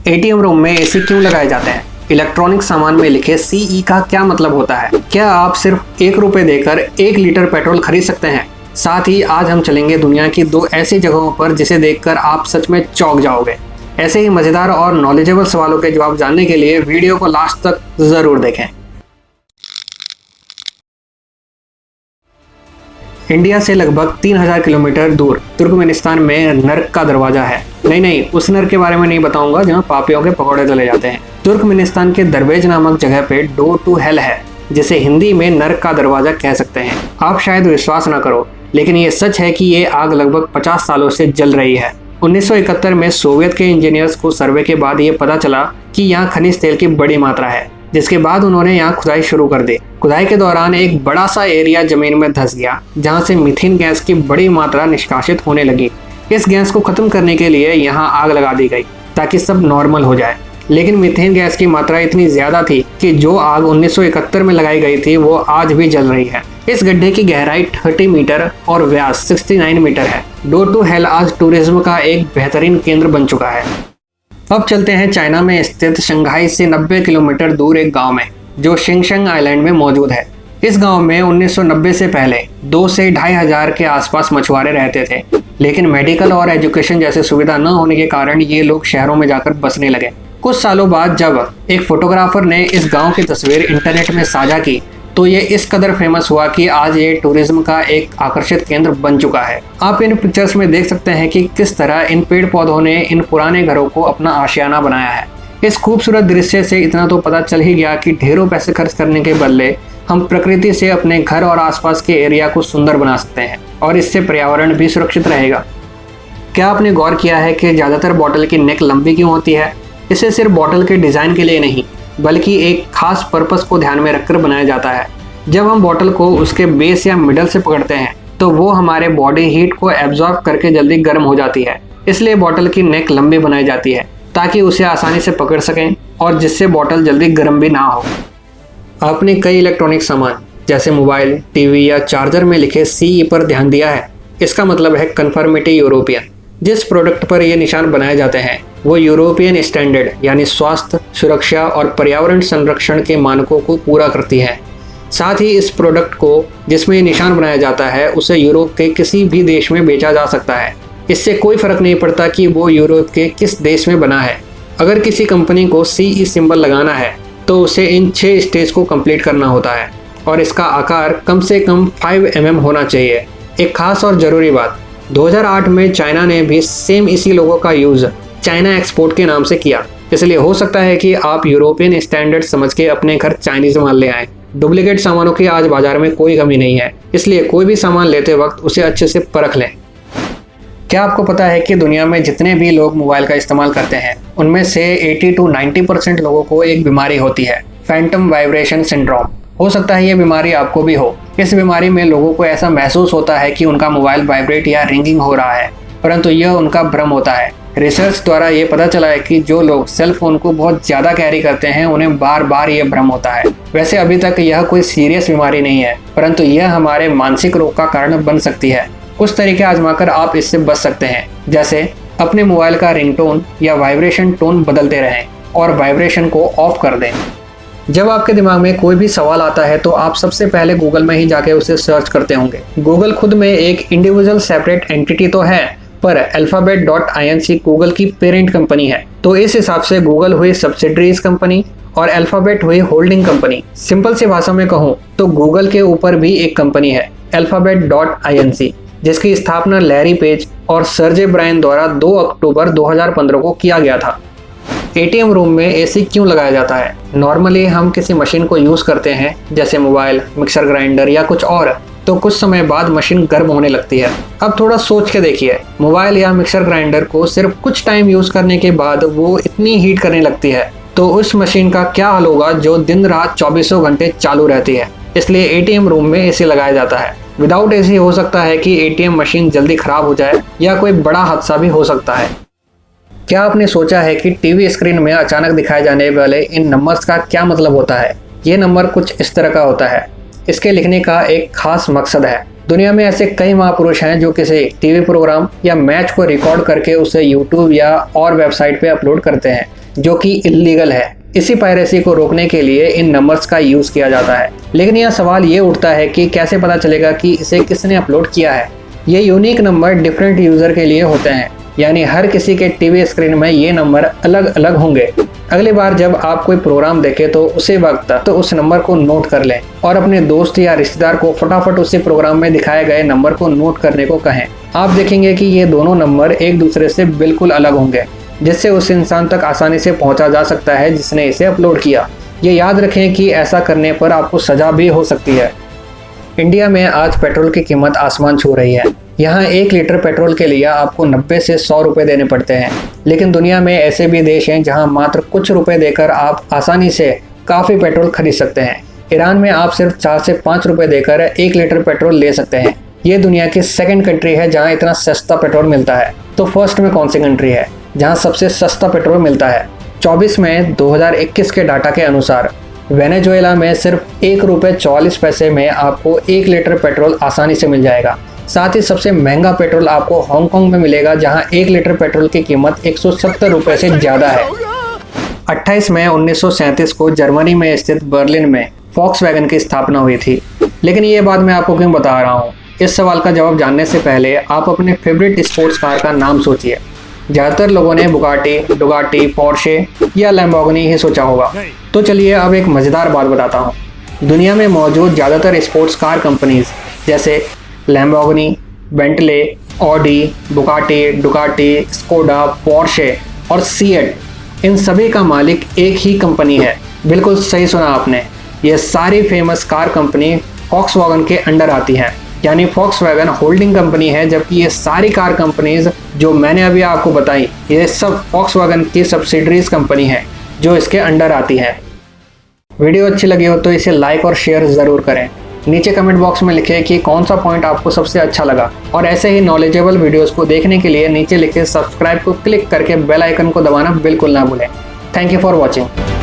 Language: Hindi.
एटीएम रूम में एसी क्यों लगाए जाते हैं? इलेक्ट्रॉनिक सामान में लिखे सीई का क्या मतलब होता है? क्या आप सिर्फ 1 रुपए देकर 1 लीटर पेट्रोल खरीद सकते हैं? साथ ही आज हम चलेंगे दुनिया की 2 ऐसी जगहों पर जिसे देखकर आप सच में चौंक जाओगे। ऐसे ही मजेदार और नॉलेजेबल सवालों के जवाब जानने के लिए वीडियो को लास्ट तक जरूर देखें। इंडिया से लगभग 3000 किलोमीटर दूर तुर्कमेनिस्तान में नर्क का दरवाजा है। नहीं, उस नर्क के बारे में नहीं बताऊंगा जहां पापियों के पकौड़े तले जाते हैं। तुर्कमेनिस्तान के दरवेज नामक जगह पे डोर टू हेल है, जिसे हिंदी में नर्क का दरवाजा कह सकते हैं। आप शायद विश्वास न करो, लेकिन ये सच है कि ये आग लगभग 50 सालों से जल रही है। 1971 में सोवियत के इंजीनियर्स को सर्वे के बाद ये पता चला कि यहाँ खनिज तेल की बड़ी मात्रा है, जिसके बाद उन्होंने यहाँ खुदाई शुरू कर दी। खुदाई के दौरान एक बड़ा सा एरिया जमीन में धंस गया, जहाँ से मीथेन गैस की बड़ी मात्रा निष्कासित होने लगी। इस गैस को खत्म करने के लिए यहाँ आग लगा दी गई ताकि सब नॉर्मल हो जाए, लेकिन मीथेन गैस की मात्रा इतनी ज्यादा थी कि जो आग 1971 में लगाई गई थी वो आज भी जल रही है। इस गड्ढे की गहराई 30 मीटर और व्यास 69 मीटर है। डोर टू हेल आज टूरिज्म का एक बेहतरीन केंद्र बन चुका है। अब चलते हैं चाइना में स्थित शंघाई से 90 किलोमीटर दूर एक गांव में, जो शिंगशंग आइलैंड में मौजूद है। इस गांव में 1990 से पहले 2 से 2500 के आसपास मछुआरे रहते थे, लेकिन मेडिकल और एजुकेशन जैसे सुविधा न होने के कारण ये लोग शहरों में जाकर बसने लगे। कुछ सालों बाद जब एक फोटोग्राफर ने इस गांव की तस्वीर इंटरनेट में साझा की, तो ये इस कदर फेमस हुआ कि आज ये टूरिज्म का एक आकर्षित केंद्र बन चुका है। आप इन पिक्चर्स में देख सकते हैं कि किस तरह इन पेड़ पौधों ने इन पुराने घरों को अपना आशियाना बनाया है। इस खूबसूरत दृश्य से इतना तो पता चल ही गया कि ढेरों पैसे खर्च करने के बदले हम प्रकृति से अपने घर और आसपास के एरिया को सुंदर बना सकते हैं, और इससे पर्यावरण भी सुरक्षित रहेगा। क्या आपने गौर किया है कि ज़्यादातर बॉटल की नेक लंबी क्यों होती है? इसे सिर्फ बॉटल के डिज़ाइन के लिए नहीं, बल्कि एक खास पर्पस को ध्यान में रखकर बनाया जाता है। जब हम बॉटल को उसके बेस या मिडल से पकड़ते हैं तो वो हमारे बॉडी हीट को एब्जॉर्ब करके जल्दी गर्म हो जाती है। इसलिए बॉटल की नेक लंबी बनाई जाती है ताकि उसे आसानी से पकड़ सकें और जिससे बॉटल जल्दी गर्म भी ना हो। आपने कई इलेक्ट्रॉनिक सामान जैसे मोबाइल, टीवी या चार्जर में लिखे सीई पर ध्यान दिया है। इसका मतलब है कन्फर्मिटी यूरोपियन। जिस प्रोडक्ट पर ये निशान बनाए जाते हैं वो यूरोपियन स्टैंडर्ड यानी स्वास्थ्य, सुरक्षा और पर्यावरण संरक्षण के मानकों को पूरा करती है। साथ ही इस प्रोडक्ट को जिसमें निशान बनाया जाता है उसे यूरोप के किसी भी देश में बेचा जा सकता है। इससे कोई फर्क नहीं पड़ता कि वो यूरोप के किस देश में बना है। अगर किसी कंपनी को सीई सिंबल लगाना है तो उसे इन 6 स्टेज को कंप्लीट करना होता है, और इसका आकार कम से कम 5 mm होना चाहिए। एक खास और ज़रूरी बात, 2008 में चाइना ने भी सेम इसी लोगो का यूज़ चाइना एक्सपोर्ट के नाम से किया। इसलिए हो सकता है कि आप यूरोपियन स्टैंडर्ड समझ के अपने घर चाइनीज़ माल ले आएँ। डुप्लीकेट सामानों की आज बाजार में कोई कमी नहीं है, इसलिए कोई भी सामान लेते वक्त उसे अच्छे से परख लें। क्या आपको पता है कि दुनिया में जितने भी लोग मोबाइल का इस्तेमाल करते हैं उनमें से 80 to 90% लोगों को एक बीमारी होती है, फैंटम वाइब्रेशन सिंड्रोम। हो सकता है ये बीमारी आपको भी हो। इस बीमारी में लोगों को ऐसा महसूस होता है कि उनका मोबाइल वाइब्रेट या रिंगिंग हो रहा है, परंतु यह उनका भ्रम होता है। रिसर्च द्वारा ये पता चला है कि जो लोग सेल फोन को बहुत ज़्यादा कैरी करते हैं उन्हें बार बार ये भ्रम होता है। वैसे अभी तक यह कोई सीरियस बीमारी नहीं है, परंतु यह हमारे मानसिक रोग का कारण बन सकती है। कुछ तरीके आजमाकर आप इससे बच सकते हैं, जैसे अपने मोबाइल का रिंगटोन या वाइब्रेशन टोन बदलते रहें और वाइब्रेशन को ऑफ कर दें। जब आपके दिमाग में कोई भी सवाल आता है तो आप सबसे पहले गूगल में ही जाके उसे सर्च करते होंगे। गूगल खुद में एक इंडिविजुअल सेपरेट एंटिटी तो है, पर alphabet.inc गूगल की पेरेंट कंपनी है, तो इस हिसाब से गूगल हुई सब्सिडरीज कंपनी और अल्फाबेट हुई होल्डिंग कंपनी। सिंपल सी भाषा में कहूँ तो गूगल के ऊपर भी एक कंपनी है alphabet.inc, जिसकी स्थापना लैरी पेज और सर्जे ब्रायन द्वारा 2 अक्टूबर 2015 को किया गया था। एटीएम रूम में एसी क्यों लगाया जाता है? नॉर्मली हम किसी मशीन को यूज़ करते हैं जैसे मोबाइल, मिक्सर ग्राइंडर या कुछ और, तो कुछ समय बाद मशीन गर्म होने लगती है। अब थोड़ा सोच के देखिए, मोबाइल या मिक्सर ग्राइंडर को सिर्फ कुछ टाइम यूज़ करने के बाद वो इतनी हीट करने लगती है, तो उस मशीन का क्या हाल होगा जो दिन रात 24 घंटे चालू रहती है। इसलिए एटीएम रूम में एसी लगाया जाता है। विदाउट एसी हो सकता है कि एटीएम मशीन जल्दी खराब हो जाए या कोई बड़ा हादसा भी हो सकता है। क्या आपने सोचा है कि टीवी स्क्रीन में अचानक दिखाए जाने वाले इन नंबर्स का क्या मतलब होता है? ये नंबर कुछ इस तरह का होता है। इसके लिखने का एक खास मकसद है। दुनिया में ऐसे कई महापुरुष हैं जो किसी टीवी प्रोग्राम या मैच को रिकॉर्ड करके उसे यूट्यूब या और वेबसाइट पे अपलोड करते हैं। जो कि इलीगल है। इसी पायरेसी को रोकने के लिए इन नंबर्स का यूज किया जाता है। लेकिन यह सवाल ये उठता है कि कैसे पता चलेगा कि इसे किसने अपलोड किया है। ये यूनिक नंबर डिफरेंट यूजर के लिए होते हैं, यानी हर किसी के टीवी स्क्रीन में ये नंबर अलग अलग होंगे। अगली बार जब आप कोई प्रोग्राम देखें तो उसी वक्त तो उस नंबर को नोट कर लें और अपने दोस्त या रिश्तेदार को फटाफट उसी प्रोग्राम में दिखाए गए नंबर को नोट करने को कहें। आप देखेंगे कि ये दोनों नंबर एक दूसरे से बिल्कुल अलग होंगे, जिससे उस इंसान तक आसानी से पहुंचा जा सकता है जिसने इसे अपलोड किया। ये याद रखें कि ऐसा करने पर आपको सजा भी हो सकती है। इंडिया में आज पेट्रोल की कीमत आसमान छू रही है। यहाँ 1 लीटर पेट्रोल के लिए आपको 90 से 100 रुपये देने पड़ते हैं। लेकिन दुनिया में ऐसे भी देश हैं जहाँ मात्र कुछ रुपए देकर आप आसानी से काफ़ी पेट्रोल खरीद सकते हैं। ईरान में आप सिर्फ 4 से 5 रुपये देकर 1 लीटर पेट्रोल ले सकते हैं। ये दुनिया की सेकंड कंट्री है जहाँ इतना सस्ता पेट्रोल मिलता है। तो फर्स्ट में कौन सी कंट्री है जहाँ सबसे सस्ता पेट्रोल मिलता है? 24 मई 2021 के डाटा के अनुसार वेनेजुएला में सिर्फ 1 रुपये 44 पैसे में आपको 1 लीटर पेट्रोल आसानी से मिल जाएगा। साथ ही सबसे महंगा पेट्रोल आपको हांगकांग में मिलेगा, जहां 1 लीटर पेट्रोल की कीमत 170 रुपये से ज़्यादा है। 28 मई 1937 को जर्मनी में स्थित बर्लिन में फॉक्सवैगन की स्थापना हुई थी। लेकिन ये बात मैं आपको क्यों बता रहा हूँ? इस सवाल का जवाब जानने से पहले आप अपने फेवरेट स्पोर्ट्स कार का नाम सोचिए। ज़्यादातर लोगों ने बुगाटी, डुगाटी, पोर्शे या लैम्बोर्गिनी ही सोचा होगा। तो चलिए अब एक मज़ेदार बात बताता हूँ। दुनिया में मौजूद ज़्यादातर स्पोर्ट्स कार कंपनीज जैसे Lamborghini, Bentley, Audi, Bugatti, Ducati, Skoda, Porsche और सीएट, इन सभी का मालिक एक ही कंपनी है। बिल्कुल सही सुना आपने। ये सारी फेमस कार कंपनी फॉक्सवैगन के अंडर आती हैं, यानी फॉक्सवैगन होल्डिंग कंपनी है, जबकि ये सारी कार कंपनीज जो मैंने अभी आपको बताई ये सब फॉक्सवैगन की सब्सिडरीज कंपनी है जो इसके अंडर आती है। वीडियो अच्छी लगी हो तो इसे लाइक और शेयर ज़रूर करें। नीचे कमेंट बॉक्स में लिखें कि कौन सा पॉइंट आपको सबसे अच्छा लगा, और ऐसे ही नॉलेजेबल वीडियोस को देखने के लिए नीचे लिखे सब्सक्राइब को क्लिक करके बेल आइकन को दबाना बिल्कुल ना भूलें। Thank you for watching.